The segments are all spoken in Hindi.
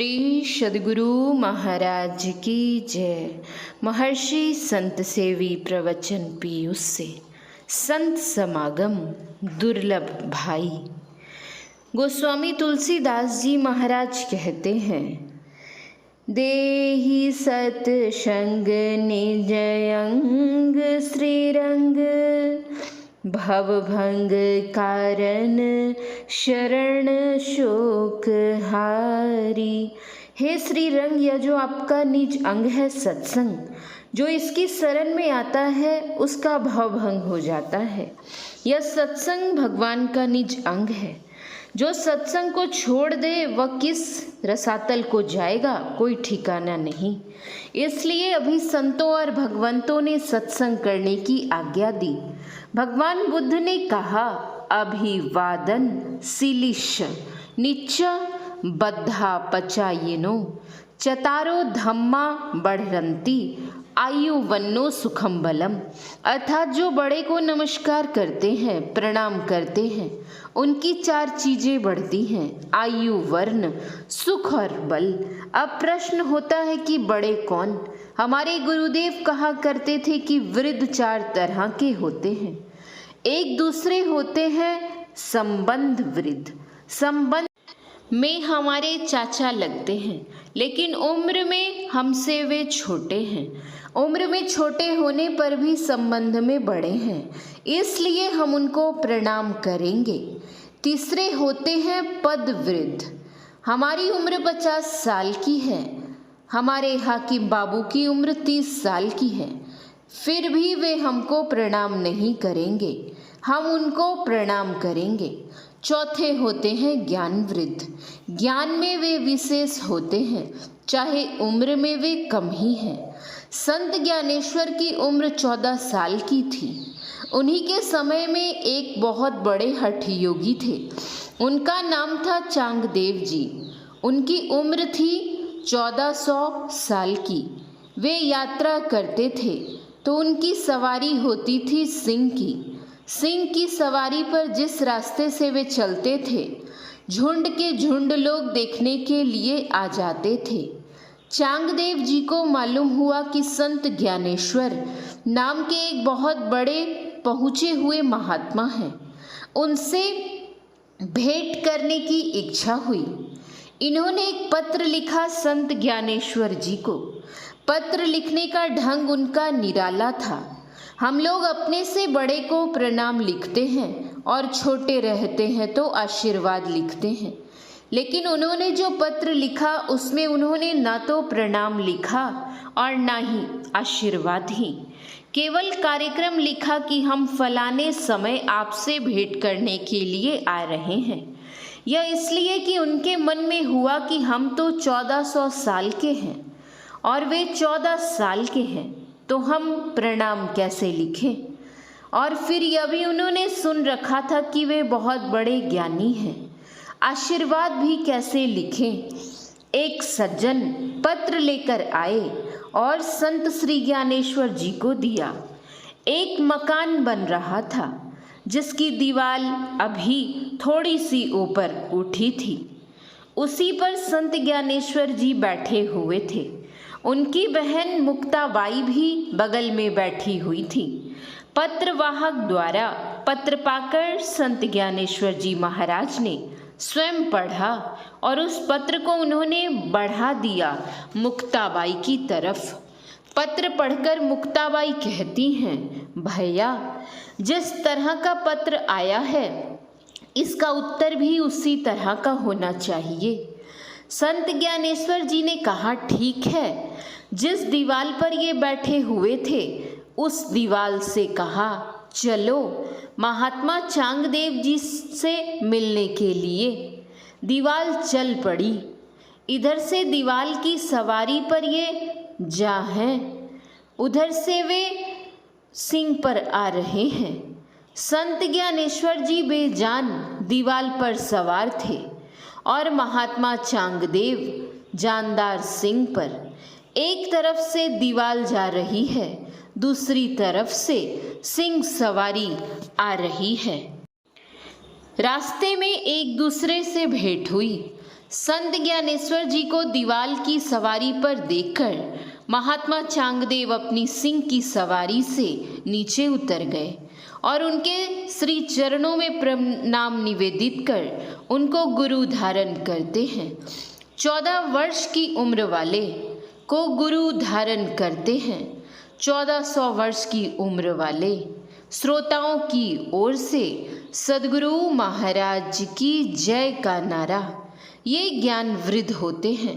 श्री सद्गुरु महाराज की जय। महर्षि संत सेवी प्रवचन पीयूष से संत समागम दुर्लभ भाई। गोस्वामी तुलसीदास जी महाराज कहते हैं, देहि सत्संग निज अंग श्रीरंग, भवभंग कारण शरण शोक हारी। हे श्री रंग, यह जो आपका निज अंग है सत्संग, जो इसकी शरण में आता है उसका भवभंग हो जाता है। यह सत्संग भगवान का निज अंग है। जो सत्संग को छोड़ दे वह किस रसातल को जाएगा, कोई ठिकाना नहीं। इसलिए अभी संतों और भगवंतों ने सत्संग करने की आज्ञा दी। भगवान बुद्ध ने कहा, अभिवादन सीलिश निच्च बद्धा पचायिनो चतारो धम्मा बढ़रंती आयु वन्नो सुखम बलम। अर्थात जो बड़े को नमस्कार करते हैं, प्रणाम करते हैं, उनकी 4 चीजें बढ़ती हैं, आयु, वर्ण, सुख और बल। अब प्रश्न होता है कि बड़े कौन? हमारे गुरुदेव कहा करते थे कि वृद्ध 4 तरह के होते हैं। एक दूसरे होते हैं संबंध वृद्ध। संबंध में हमारे चाचा लगते हैं, लेकिन उम्र में हमसे वे छोटे हैं। उम्र में छोटे होने पर भी संबंध में बड़े हैं, इसलिए हम उनको प्रणाम करेंगे। तीसरे होते हैं पद वृद्ध। हमारी उम्र 50 साल की है, हमारे हाकिम बाबू की उम्र 30 साल की है, फिर भी वे हमको प्रणाम नहीं करेंगे, हम उनको प्रणाम करेंगे। चौथे होते हैं ज्ञान वृद्ध। ज्ञान में वे विशेष होते हैं, चाहे उम्र में वे कम ही हैं। संत ज्ञानेश्वर की उम्र 14 साल की थी। उन्हीं के समय में एक बहुत बड़े हठ योगी थे, उनका नाम था चांगदेव जी। उनकी उम्र थी 1400 साल की। वे यात्रा करते थे तो उनकी सवारी होती थी सिंह की। सिंह की सवारी पर जिस रास्ते से वे चलते थे, झुंड के झुंड लोग देखने के लिए आ जाते थे। चांगदेव जी को मालूम हुआ कि संत ज्ञानेश्वर नाम के एक बहुत बड़े पहुँचे हुए महात्मा हैं। उनसे भेंट करने की इच्छा हुई। इन्होंने एक पत्र लिखा संत ज्ञानेश्वर जी को। पत्र लिखने का ढंग उनका निराला था। हम लोग अपने से बड़े को प्रणाम लिखते हैं और छोटे रहते हैं तो आशीर्वाद लिखते हैं, लेकिन उन्होंने जो पत्र लिखा उसमें उन्होंने ना तो प्रणाम लिखा और ना ही आशीर्वाद ही, केवल कार्यक्रम लिखा कि हम फलाने समय आपसे भेंट करने के लिए आ रहे हैं। यह इसलिए कि उनके मन में हुआ कि हम तो 1400 साल के हैं और वे 14 साल के हैं, तो हम प्रणाम कैसे लिखें। और फिर यह भी उन्होंने सुन रखा था कि वे बहुत बड़े ज्ञानी हैं, आशीर्वाद भी कैसे लिखें। एक सज्जन पत्र लेकर आए और संत श्री ज्ञानेश्वर जी को दिया। एक मकान बन रहा था जिसकी दीवार अभी थोड़ी सी ऊपर उठी थी। उसी पर संत ज्ञानेश्वर जी बैठे हुए थे। उनकी बहन मुक्ताबाई भी बगल में बैठी हुई थी। पत्रवाहक द्वारा पत्र पाकर संत ज्ञानेश्वर जी महाराज ने स्वयं पढ़ा और उस पत्र को उन्होंने बढ़ा दिया मुक्ताबाई की तरफ। पत्र पढ़कर मुक्ताबाई कहती हैं, भैया जिस तरह का पत्र आया है इसका उत्तर भी उसी तरह का होना चाहिए। संत ज्ञानेश्वर जी ने कहा, ठीक है। जिस दीवार पर ये बैठे हुए थे उस दीवार से कहा, चलो महात्मा चांगदेव जी से मिलने के लिए। दीवार चल पड़ी। इधर से दीवार की सवारी पर ये जा हैं, उधर से वे सिंह पर आ रहे हैं। संत ज्ञानेश्वर जी बेजान दीवार पर सवार थे और महात्मा चांगदेव जानदार सिंह पर। एक तरफ से दीवार जा रही है, दूसरी तरफ से सिंह सवारी आ रही है। रास्ते में एक दूसरे से भेंट हुई। संत ज्ञानेश्वर जी को दीवाल की सवारी पर देखकर महात्मा चांगदेव अपनी सिंह की सवारी से नीचे उतर गए और उनके श्री चरणों में प्रणाम निवेदित कर उनको गुरु धारण करते हैं। 14 वर्ष की उम्र वाले को गुरु धारण करते हैं। 1400 वर्ष की उम्र वाले श्रोताओं की ओर से सद्गुरु महाराज की जय का नारा, ये ज्ञान वृद्ध होते हैं।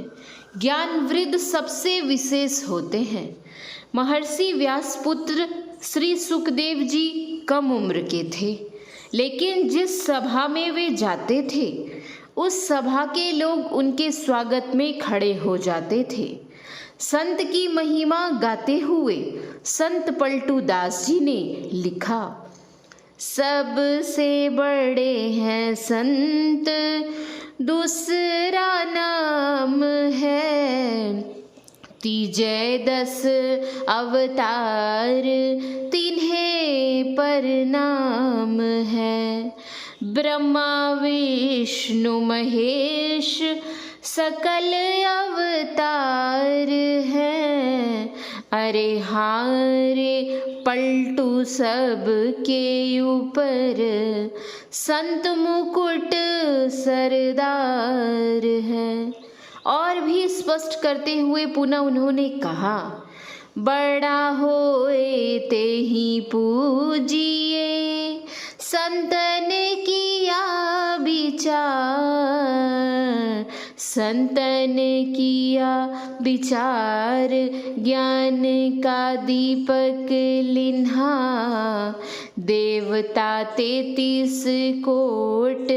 ज्ञान वृद्ध सबसे विशेष होते हैं। महर्षि व्यासपुत्र श्री सुखदेव जी कम उम्र के थे, लेकिन जिस सभा में वे जाते थे उस सभा के लोग उनके स्वागत में खड़े हो जाते थे। संत की महिमा गाते हुए संत पलटू दास जी ने लिखा, सबसे बड़े हैं संत दूसरा नाम है, तीजे 10 अवतार तिन्हें प्रणाम है, ब्रह्मा विष्णु महेश सकल अवतार हैं, अरे हाँ रे पलटू सब के ऊपर संत मुकुट सरदार है। और भी स्पष्ट करते हुए पुनः उन्होंने कहा, बड़ा होए ते ही पूजिए, संतन किया विचार, संतन किया विचार, ज्ञान का दीपक लिन्हा, देवता 33 कोट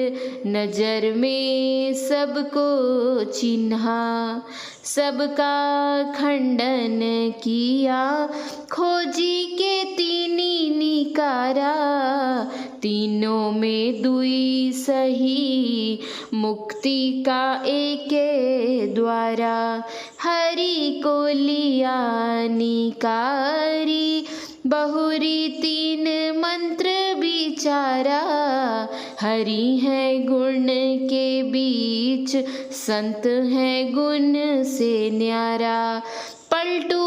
नजर में सबको चिन्हा, सबका खंडन किया, खोजी के तीनी निकारा, तीनों में दुई सही, मुक्ति का एके द्वारा, हरि को लिया निकारी, बहुरी 3 मंत्र विचारा, हरि है गुण के बीच, संत है गुण से न्यारा, पलटू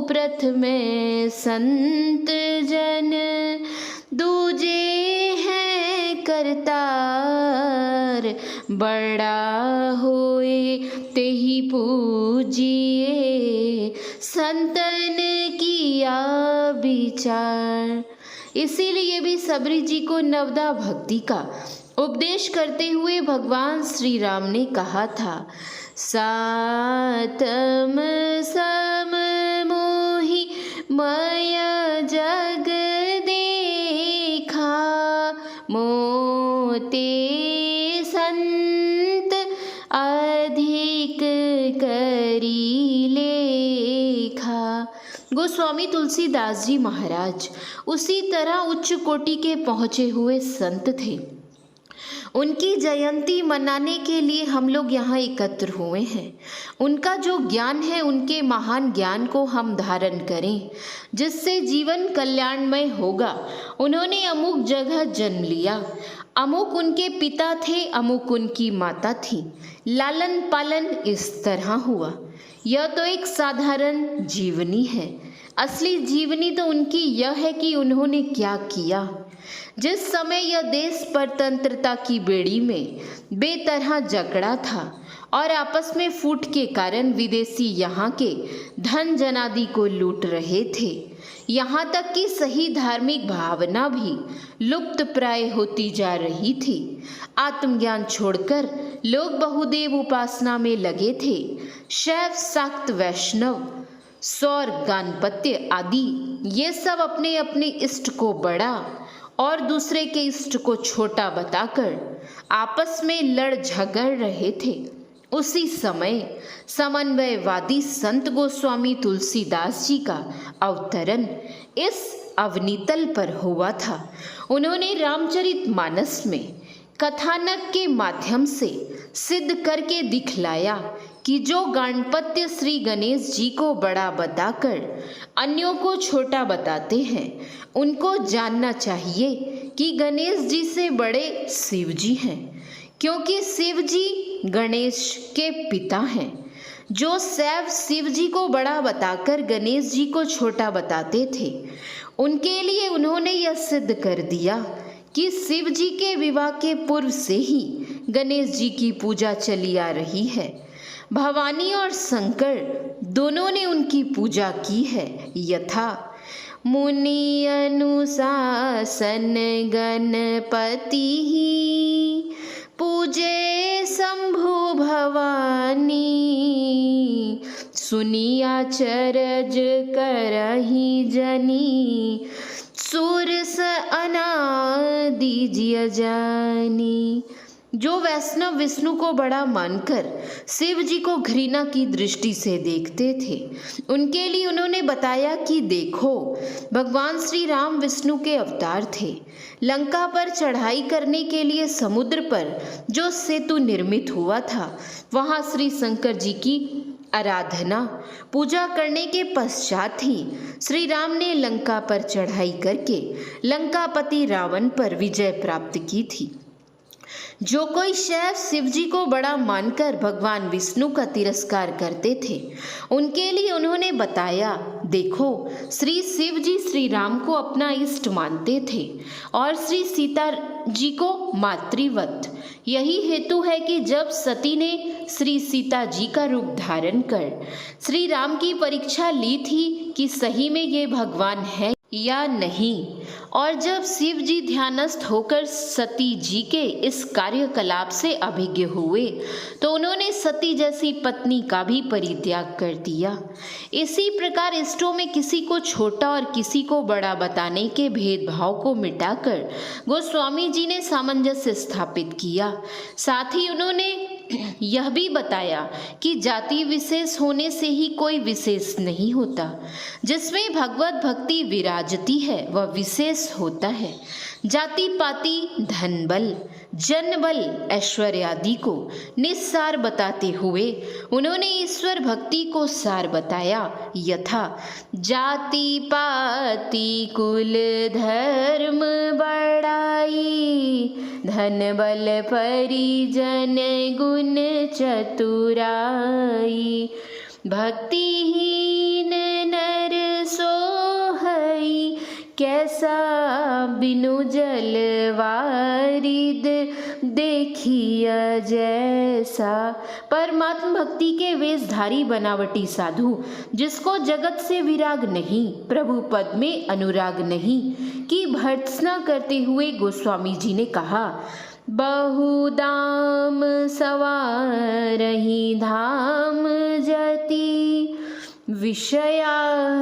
प्रथमे संत जन, दूजे है करतार, बड़ा होए तेहि पूजिए, संतन किया विचार। इसीलिए भी सबरी जी को नवदा भक्ति का उपदेश करते हुए भगवान श्री राम ने कहा था, सातम सम मोहि माया जग देखा, मोते संत अधिक करी लेखा। गोस्वामी तुलसीदास जी महाराज उसी तरह उच्च कोटि के पहुँचे हुए संत थे। उनकी जयंती मनाने के लिए हम लोग यहाँ एकत्र हुए हैं। उनका जो ज्ञान है, उनके महान ज्ञान को हम धारण करें, जिससे जीवन कल्याणमय होगा। उन्होंने अमुक जगह जन्म लिया, अमुक उनके पिता थे, अमुक उनकी माता थी, लालन पालन इस तरह हुआ। यह तो एक साधारण जीवनी है। असली जीवनी तो उनकी यह है कि उन्होंने क्या किया। जिस समय यह देश परतंत्रता की बेड़ी में बेतरह जकड़ा था और आपस में फूट के कारण विदेशी यहाँ के धन जनादि को लूट रहे थे, यहाँ तक कि सही धार्मिक भावना भी लुप्त प्राय होती जा रही थी। आत्मज्ञान छोड़कर लोग बहुदेव उपासना में लगे थे। शैव, शाक्त, वैष्णव, सौर, गाणपत्य आदि ये सब अपने अपने इष्ट को बड़ा और दूसरे के इष्ट को छोटा बताकर आपस में लड़ झगड़ रहे थे। उसी समय समन्वयवादी संत गोस्वामी तुलसीदास जी का अवतरण इस अवनीतल पर हुआ था। उन्होंने रामचरितमानस में कथानक के माध्यम से सिद्ध करके दिखलाया कि जो गणपत्य श्री गणेश जी को बड़ा बताकर अन्यों को छोटा बताते हैं, उनको जानना चाहिए कि गणेश जी से बड़े शिव जी हैं, क्योंकि शिव जी गणेश के पिता हैं, जो सैव शिव जी को बड़ा बताकर गणेश जी को छोटा बताते थे। उनके लिए उन्होंने यह सिद्ध कर दिया कि शिव जी के विवाह के पूर्व से ही गणेश जी की पूजा चली आ रही है। भवानी और शंकर दोनों ने उनकी पूजा की है। यथा मुनि अनुशासन गणपति ही पूजे शंभु भवानी, सुनिया चरज करही जनी, सूरस अनादि जानी। जो वैष्णव विष्णु को बड़ा मानकर शिव जी को घृणा की दृष्टि से देखते थे, उनके लिए उन्होंने बताया कि देखो, भगवान श्री राम विष्णु के अवतार थे। लंका पर चढ़ाई करने के लिए समुद्र पर जो सेतु निर्मित हुआ था, वहाँ श्री शंकर जी की आराधना पूजा करने के पश्चात ही श्री राम ने लंका पर चढ़ाई करके लंकापति रावण पर विजय प्राप्त की थी। जो कोई शैव शिव जी को बड़ा मानकर भगवान विष्णु का तिरस्कार करते थे, उनके लिए उन्होंने बताया, देखो, श्री शिव जी श्री राम को अपना इष्ट मानते थे और श्री सीता जी को मातृवत। यही हेतु है कि जब सती ने श्री सीता जी का रूप धारण कर श्री राम की परीक्षा ली थी कि सही में ये भगवान है या नहीं, और जब शिव जी ध्यानस्थ होकर सती जी के इस कार्यकलाप से अभिज्ञ हुए, तो उन्होंने सती जैसी पत्नी का भी परित्याग कर दिया। इसी प्रकार इष्टों में किसी को छोटा और किसी को बड़ा बताने के भेदभाव को मिटाकर गोस्वामी जी ने सामंजस्य स्थापित किया। साथ ही उन्होंने यह भी बताया कि जाति विशेष होने से ही कोई विशेष नहीं होता। जिसमें भगवत भक्ति विराजती है वह विशेष होता है। जाति पाति धन बल जन बल ऐश्वर्य आदि को निस्सार बताते हुए उन्होंने ईश्वर भक्ति को सार बताया। यथा जाति पाति कुल धर्म बड़ाई, धन बल परिजन गुण चतुराई, भक्तिहीन नर सोहई, कैसा बिनु जल वारिद देखिया जैसा। परमात्म भक्ति के वेशधारी बनावटी साधु, जिसको जगत से विराग नहीं, प्रभु पद में अनुराग नहीं, की भर्त्सना करते हुए गोस्वामी जी ने कहा, बहुदाम सवारही धाम जति, विषया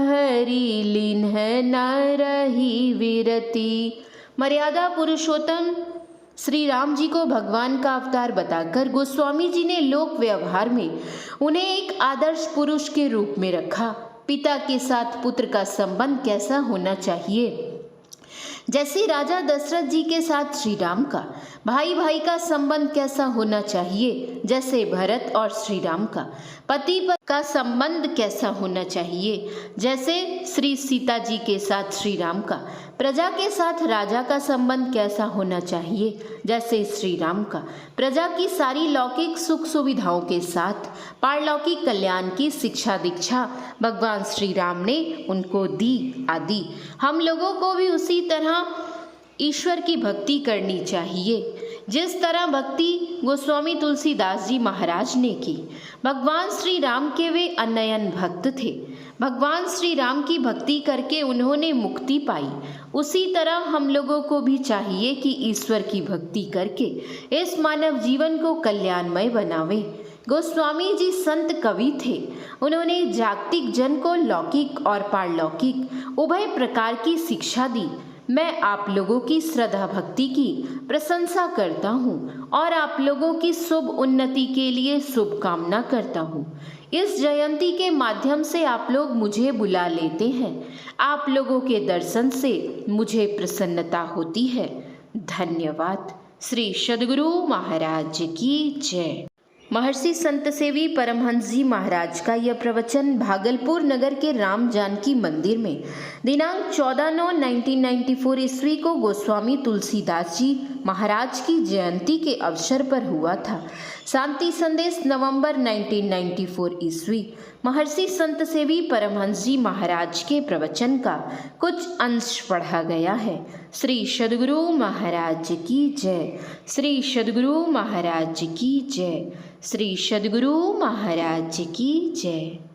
हरि लिन्ह न रही विरति। मर्यादा पुरुषोत्तम श्री राम जी को भगवान का अवतार बताकर गोस्वामी जी ने लोक व्यवहार में उन्हें एक आदर्श पुरुष के रूप में रखा। पिता के साथ पुत्र का संबंध कैसा होना चाहिए, जैसे राजा दशरथ जी के साथ श्री राम का, भाई भाई का संबंध कैसा होना चाहिए, जैसे भरत और श्री राम का, पति पत्नी का संबंध कैसा होना चाहिए, जैसे श्री सीता जी के साथ श्री राम का, प्रजा के साथ राजा का संबंध कैसा होना चाहिए, जैसे श्री राम का, प्रजा की सारी लौकिक सुख सुविधाओं के साथ पारलौकिक कल्याण की शिक्षा दीक्षा भगवान श्री राम ने उनको दी आदि। हम लोगों को भी उसी तरह ईश्वर की भक्ति करनी चाहिए जिस तरह भक्ति गोस्वामी तुलसीदास जी महाराज ने की। भगवान श्री राम के वे अनयन भक्त थे। भगवान श्री राम की भक्ति करके उन्होंने मुक्ति पाई। उसी तरह हम लोगों को भी चाहिए कि ईश्वर की भक्ति करके इस मानव जीवन को कल्याणमय बनावे। गोस्वामी जी संत कवि थे। उन्होंने जागतिक जन को लौकिक और पारलौकिक उभय प्रकार की शिक्षा दी। मैं आप लोगों की श्रद्धा भक्ति की प्रशंसा करता हूँ और आप लोगों की शुभ उन्नति के लिए शुभकामना करता हूँ। इस जयंती के माध्यम से आप लोग मुझे बुला लेते हैं। आप लोगों के दर्शन से मुझे प्रसन्नता होती है। धन्यवाद। श्री सद्गुरु महाराज की जय। महर्षि संत सेवी परमहंस जी महाराज का यह प्रवचन भागलपुर नगर के राम जानकी मंदिर में दिनांक 14/9/1994 ईस्वी को गोस्वामी तुलसीदास जी महाराज की जयंती के अवसर पर हुआ था। शांति संदेश नवंबर 1994 ईस्वी। महर्षि संत सेवी परमहंस जी महाराज के प्रवचन का कुछ अंश पढ़ा गया है। श्री सद्गुरु महाराज की जय। श्री सद्गुरु महाराज की जय। श्री सद्गुरु महाराज की जय।